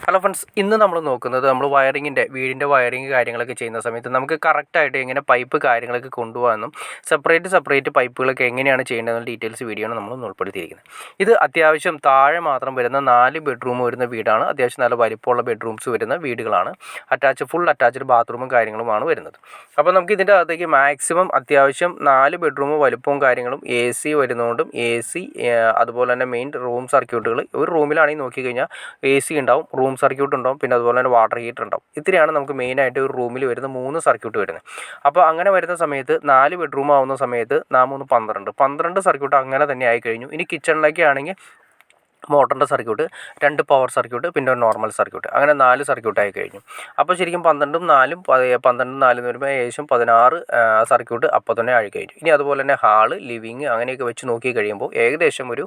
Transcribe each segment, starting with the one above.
Hello friends, ഇന്ന് നമ്മൾ നോക്കുന്നത് വീടിൻ്റെ വയറിങ് കാര്യങ്ങളൊക്കെ ചെയ്യുന്ന സമയത്ത് നമുക്ക് കറക്റ്റായിട്ട് എങ്ങനെ പൈപ്പ് കാര്യങ്ങളൊക്കെ കൊണ്ടുപോകാമെന്നും സെപ്പറേറ്റ് പൈപ്പുകളൊക്കെ എങ്ങനെയാണ് ചെയ്യേണ്ടതെന്ന ഡീറ്റെയിൽസ് വീഡിയോ ആണ് നമ്മൾ ഉൾപ്പെടുത്തിയിരിക്കുന്നത്. ഇത് അത്യാവശ്യം താഴെ മാത്രം വരുന്ന 4 ബെഡ്റൂം വരുന്ന വീടാണ്. അത്യാവശ്യം നല്ല വലിപ്പമുള്ള ബെഡ്റൂംസ് വരുന്ന വീടുകളാണ്. ഫുൾ അറ്റാച്ച്ഡ് ബാത്റൂമും കാര്യങ്ങളുമാണ് വരുന്നത്. അപ്പോൾ നമുക്ക് ഇതിൻ്റെ അകത്തേക്ക് മാക്സിമം അത്യാവശ്യം 4 ബെഡ്റൂം വലിപ്പവും കാര്യങ്ങളും AC വരുന്നതുകൊണ്ടും AC അതുപോലെ തന്നെ മെയിൻ റൂം സർക്യൂട്ടുകൾ ഒരു റൂമിലാണെങ്കിൽ നോക്കിക്കഴിഞ്ഞാൽ AC ഉണ്ടാവും, റൂം സർക്യൂട്ട് ഉണ്ടാവും, പിന്നെ അതുപോലെ തന്നെ വാട്ടർ ഹീറ്റർ ഉണ്ടാവും. ഇത്രയാണ് നമുക്ക് മെയിനായിട്ട് ഒരു റൂമിൽ വരുന്ന 3 സർക്യൂട്ട് വരുന്നത്. അപ്പോൾ അങ്ങനെ വരുന്ന സമയത്ത് 4 ബെഡ്റൂം ആവുന്ന സമയത്ത് 12 സർക്യൂട്ട് അങ്ങനെ തന്നെ ആയി കഴിഞ്ഞു. ഇനി കിച്ചണിലേക്ക് ആണെങ്കിൽ മോട്ടറിൻ്റെ സർക്യൂട്ട്, 2 പവർ സർക്യൂട്ട്, പിന്നെ ഒരു നോർമൽ സർക്യൂട്ട്, അങ്ങനെ 4 സർക്യൂട്ടായി കഴിഞ്ഞു. അപ്പോൾ ശരിക്കും 12ഉം 4ഉം 12ഉം 4 എന്ന് വരുമ്പോൾ ഏകദേശം 16 സർക്യൂട്ട് അപ്പോൾ തന്നെ ആയി കഴിഞ്ഞു. ഇനി അതുപോലെ തന്നെ ഹാള്, ലിവിങ് അങ്ങനെയൊക്കെ വെച്ച് നോക്കി കഴിയുമ്പോൾ ഏകദേശം ഒരു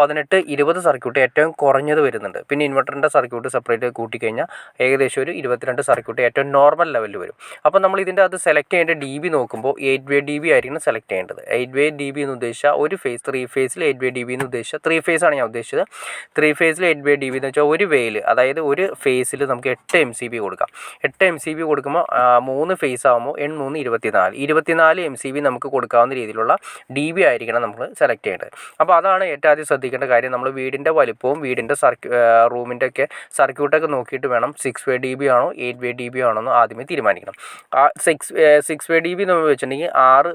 18-20 സർക്യൂട്ട് ഏറ്റവും കുറഞ്ഞത് വരുന്നുണ്ട്. പിന്നെ ഇൻവെർട്ടറിൻ്റെ സർക്യൂട്ട് സെപ്പറേറ്റ് കൂട്ടിക്കഴിഞ്ഞാൽ ഏകദേശം ഒരു 22 സർക്യൂട്ട് ഏറ്റവും നോർമൽ ലെവലിൽ വരും. അപ്പോൾ നമ്മൾ ഇതിൻ്റെ അത് സെലക്ട് ചെയ്യേണ്ട DB നോക്കുമ്പോൾ 8 DB ആയിരിക്കണം സെലക്ട് ചെയ്യേണ്ടത്. 8 DB എന്ന് ഉദ്ദേശിച്ചാൽ ഒരു ഫേസ്, 3 ഫേസിൽ 8 DB എന്ന് ഉദ്ദേശിച്ചാൽ 3 ഫേസാണ് ഞാൻ ഉദ്ദേശിച്ചത്. 3 ഫേസിൽ 8 DB എന്ന് വെച്ചാൽ ഒരു വേയിൽ, അതായത് ഒരു ഫേസിൽ നമുക്ക് 8 MCB കൊടുക്കാം. 8 MCB കൊടുക്കുമ്പോൾ 3 ഫേസ് ആകുമ്പോൾ 24 MCB നമുക്ക് കൊടുക്കാവുന്ന രീതിയിലുള്ള DB ആയിരിക്കണം നമ്മൾ സെലക്ട് ചെയ്യേണ്ടത്. അപ്പോൾ അതാണ് ഏറ്റവും ആദ്യം ശ്രദ്ധിക്കേണ്ട കാര്യം. നമ്മൾ വീടിൻ്റെ വലിപ്പവും വീടിൻ്റെ റൂമിൻ്റെ ഒക്കെ സർക്യൂട്ടൊക്കെ നോക്കിയിട്ട് വേണം 6 DB ആണോ 8 DB ആണോ എന്ന് ആദ്യമേ തീരുമാനിക്കണം. 6 DB നമ്മൾ വെച്ചിട്ടുണ്ടെങ്കിൽ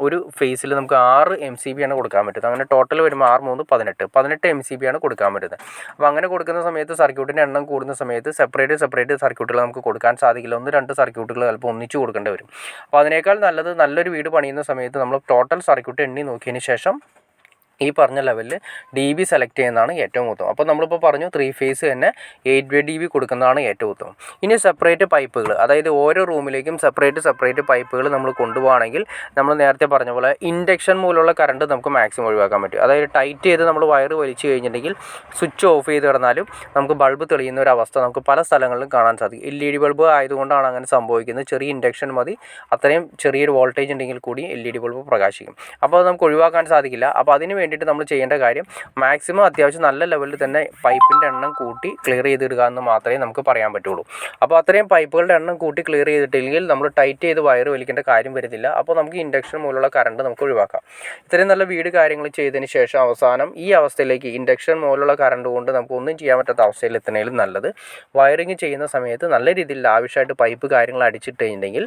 ഒരു ഫേസിൽ നമുക്ക് 6 MCB ആണ് കൊടുക്കാൻ പറ്റുന്നത്. അങ്ങനെ ടോട്ടൽ വരുമ്പോൾ 6 3 18 MCB ആണ് കൊടുക്കാൻ പറ്റുന്നത്. അപ്പോൾ അങ്ങനെ കൊടുക്കുന്ന സമയത്ത് സർക്യൂട്ടിൻ്റെ എണ്ണം കൂടുന്ന സമയത്ത് സെപ്പറേറ്റ് സർക്യൂട്ടുകൾ നമുക്ക് കൊടുക്കാൻ സാധിക്കില്ല. 1-2 സർക്യൂട്ടുകൾ ചിലപ്പോൾ ഒന്നിച്ച് കൊടുക്കേണ്ടി വരും. അപ്പോൾ അതിനേക്കാൾ നല്ലത് നല്ലൊരു വീട് പണിയുന്ന സമയത്ത് നമ്മൾ ടോട്ടൽ സർക്യൂട്ട് എണ്ണി നോക്കിയതിന് ശേഷം ഈ പറഞ്ഞ ലെവലിൽ DB സെലക്ട് ചെയ്യുന്നതാണ് ഏറ്റവും ഉത്തമം. അപ്പോൾ നമ്മളിപ്പോൾ പറഞ്ഞു 3 ഫേസ് തന്നെ 8 DB കൊടുക്കുന്നതാണ് ഏറ്റവും ഉത്തമം. ഇനി സെപ്പറേറ്റ് പൈപ്പുകൾ, അതായത് ഓരോ റൂമിലേക്കും സെപ്പറേറ്റ് പൈപ്പുകൾ നമ്മൾ കൊണ്ടുപോകുകയാണെങ്കിൽ നമ്മൾ നേരത്തെ പറഞ്ഞ പോലെ ഇൻഡക്ഷൻ മൂലമുള്ള കറണ്ട് നമുക്ക് മാക്സിമം ഒഴിവാക്കാൻ പറ്റും. അതായത് ടൈറ്റ് ചെയ്ത് നമ്മൾ വയർ വലിച്ചു കഴിഞ്ഞിട്ടുണ്ടെങ്കിൽ സ്വിച്ച് ഓഫ് ചെയ്ത് കിടന്നാലും നമുക്ക് ബൾബ് തെളിയുന്ന ഒരു അവസ്ഥ നമുക്ക് പല സ്ഥലങ്ങളിലും കാണാൻ സാധിക്കും. LED ബൾബ് ആയതുകൊണ്ടാണ് അങ്ങനെ സംഭവിക്കുന്നത്. ചെറിയ ഇൻഡക്ഷൻ മതി, അത്രയും ചെറിയൊരു വോൾട്ടേജ് ഉണ്ടെങ്കിൽ കൂടി LED ബൾബ് പ്രകാശിക്കും. അപ്പോൾ അത് നമുക്ക് ഒഴിവാക്കാൻ സാധിക്കില്ല. അപ്പോൾ അതിന് വേണ്ടിയിട്ട് നമ്മൾ ചെയ്യേണ്ട കാര്യം മാക്സിമം അത്യാവശ്യം നല്ല ലെവലിൽ തന്നെ പൈപ്പിൻ്റെ എണ്ണം കൂട്ടി ക്ലിയർ ചെയ്തിടുക എന്ന് മാത്രമേ നമുക്ക് പറയാൻ പറ്റുള്ളൂ. അപ്പോൾ അത്രയും പൈപ്പുകളുടെ എണ്ണം കൂട്ടി ക്ലിയർ ചെയ്തിട്ടില്ലെങ്കിൽ നമ്മൾ ടൈറ്റ് ചെയ്ത് വയർ വലിക്കേണ്ട കാര്യം വരുന്നില്ല. അപ്പോൾ നമുക്ക് ഇൻഡക്ഷൻ മൂലമുള്ള കറണ്ട് നമുക്ക് ഒഴിവാക്കാം. ഇത്രയും നല്ല വീട് കാര്യങ്ങൾ ചെയ്തതിന് ശേഷം അവസാനം ഈ അവസ്ഥയിലേക്ക് ഇൻഡക്ഷൻ മൂലമുള്ള കറണ്ട് കൊണ്ട് നമുക്ക് ഒന്നും ചെയ്യാൻ പറ്റാത്ത അവസ്ഥയിൽ എത്തുന്നതിലും നല്ലത് വയറിങ് ചെയ്യുന്ന സമയത്ത് നല്ല രീതിയിൽ ലാവിഷായിട്ട് പൈപ്പ് കാര്യങ്ങൾ അടിച്ചിട്ട് കഴിഞ്ഞിട്ടുണ്ടെങ്കിൽ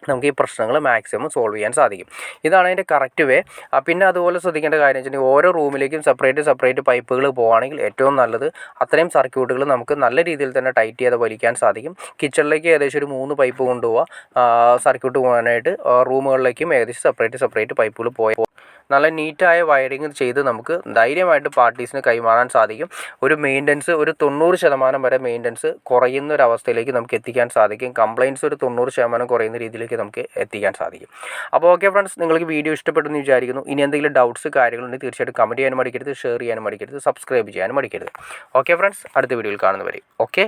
നമുക്ക് ഈ പ്രശ്നങ്ങൾ മാക്സിമം സോൾവ് ചെയ്യാൻ സാധിക്കും. ഇതാണ് അതിൻ്റെ കറക്റ്റ് വേ. പിന്നെ അതുപോലെ ശ്രദ്ധിക്കേണ്ട കാര്യം വെച്ചിട്ടുണ്ടെങ്കിൽ ഓരോ റൂമിലേക്കും സെപ്പറേറ്റ് പൈപ്പുകൾ പോകുകയാണെങ്കിൽ ഏറ്റവും നല്ലത്. അത്രയും സർക്യൂട്ടുകൾ നമുക്ക് നല്ല രീതിയിൽ തന്നെ ടൈറ്റ് ചെയ്ത് വലിക്കാൻ സാധിക്കും. കിച്ചണിലേക്ക് ഏകദേശം ഒരു 3 പൈപ്പ് കൊണ്ടുപോവുക, സർക്യൂട്ട് പോകാനായിട്ട്. റൂമുകളിലേക്കും ഏകദേശം സെപ്പറേറ്റ് പൈപ്പുകൾ നല്ല നീറ്റായ വയറിങ് ചെയ്ത് നമുക്ക് ധൈര്യമായിട്ട് പാർട്ടീസിന് കൈമാറാൻ സാധിക്കും. ഒരു മെയിൻ്റനൻസ് ഒരു 90% വരെ മെയിൻ്റനൻസ് കുറയുന്ന ഒരു അവസ്ഥയിലേക്ക് നമുക്ക് എത്തിക്കാൻ സാധിക്കും. കംപ്ലയിൻറ്റ്സ് ഒരു 90% കുറയുന്ന രീതിയിലേക്ക് നമുക്ക് എത്തിക്കാൻ സാധിക്കും. അപ്പോൾ ഓക്കെ ഫ്രണ്ട്സ്, നിങ്ങൾക്ക് വീഡിയോ ഇഷ്ടപ്പെട്ടെന്ന് വിചാരിക്കുന്നു. ഇനി എന്തെങ്കിലും ഡൗട്ട്സ് കാര്യങ്ങളുണ്ടെങ്കിൽ തീർച്ചയായിട്ടും കമൻറ്റ് ചെയ്യാനും മടിക്കരുത്, ഷെയർ ചെയ്യാനും മടിക്കരുത്, സബ്സ്ക്രൈബ് ചെയ്യാനും മടിക്കരുത്. ഓക്കെ ഫ്രണ്ട്സ്, അടുത്ത വീഡിയോയിൽ കാണുന്നവരെ ഓക്കെ.